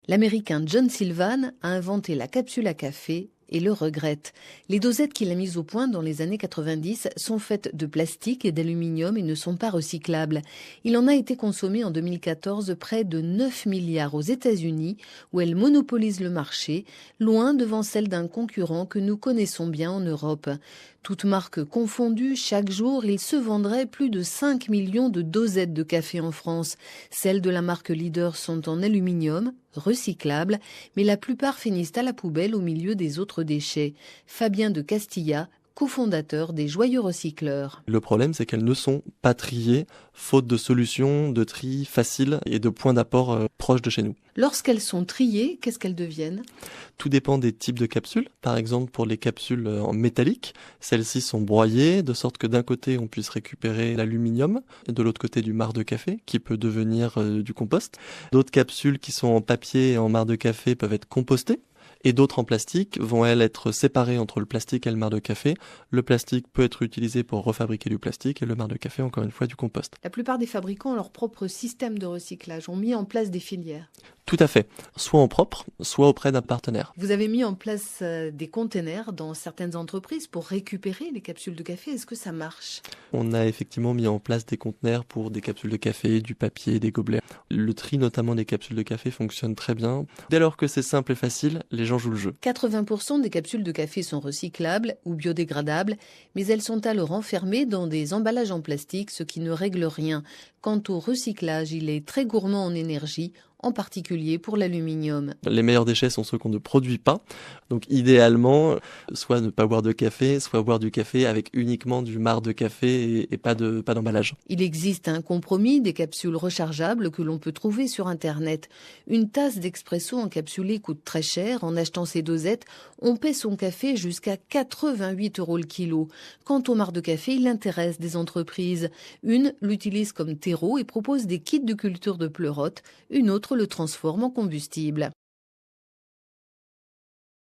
L'Américain John Sylvan a inventé la capsule à café et le regrette. Les dosettes qu'il a mises au point dans les années 90 sont faites de plastique et d'aluminium et ne sont pas recyclables. Il en a été consommé en 2014 près de 9 milliards aux États-Unis, où elle monopolise le marché, loin devant celle d'un concurrent que nous connaissons bien en Europe. Toutes marques confondues, chaque jour, il se vendrait plus de 5 millions de dosettes de café en France. Celles de la marque leader sont en aluminium, recyclables, mais la plupart finissent à la poubelle au milieu des autres déchets. Fabien de Castilla, cofondateur des Joyeux Recycleurs. Le problème, c'est qu'elles ne sont pas triées, faute de solutions de tri faciles et de points d'apport proches de chez nous. Lorsqu'elles sont triées, qu'est-ce qu'elles deviennent ? Tout dépend des types de capsules. Par exemple, pour les capsules en métallique, celles-ci sont broyées, de sorte que d'un côté, on puisse récupérer l'aluminium, et de l'autre côté, du marc de café, qui peut devenir du compost. D'autres capsules qui sont en papier et en marc de café peuvent être compostées. Et d'autres en plastique vont, elles, être séparées entre le plastique et le marc de café. Le plastique peut être utilisé pour refabriquer du plastique et le marc de café, encore une fois, du compost. La plupart des fabricants ont leur propre système de recyclage, ont mis en place des filières. Tout à fait. Soit en propre, soit auprès d'un partenaire. Vous avez mis en place des containers dans certaines entreprises pour récupérer les capsules de café. Est-ce que ça marche ? On a effectivement mis en place des conteneurs pour des capsules de café, du papier, des gobelets. Le tri notamment des capsules de café fonctionne très bien. Dès lors que c'est simple et facile, les gens jouent le jeu. 80% des capsules de café sont recyclables ou biodégradables, mais elles sont alors enfermées dans des emballages en plastique, ce qui ne règle rien. Quant au recyclage, il est très gourmand en énergie, en particulier pour l'aluminium. Les meilleurs déchets sont ceux qu'on ne produit pas. Donc idéalement, soit ne pas boire de café, soit boire du café avec uniquement du marc de café et pas d'emballage. Il existe un compromis, des capsules rechargeables que l'on peut trouver sur Internet. Une tasse d'expresso encapsulée coûte très cher. En achetant ces dosettes, on paie son café jusqu'à 88 € le kilo. Quant au marc de café, il intéresse des entreprises. Une l'utilise comme terreau et propose des kits de culture de pleurotes. Une autre le transforme en combustible.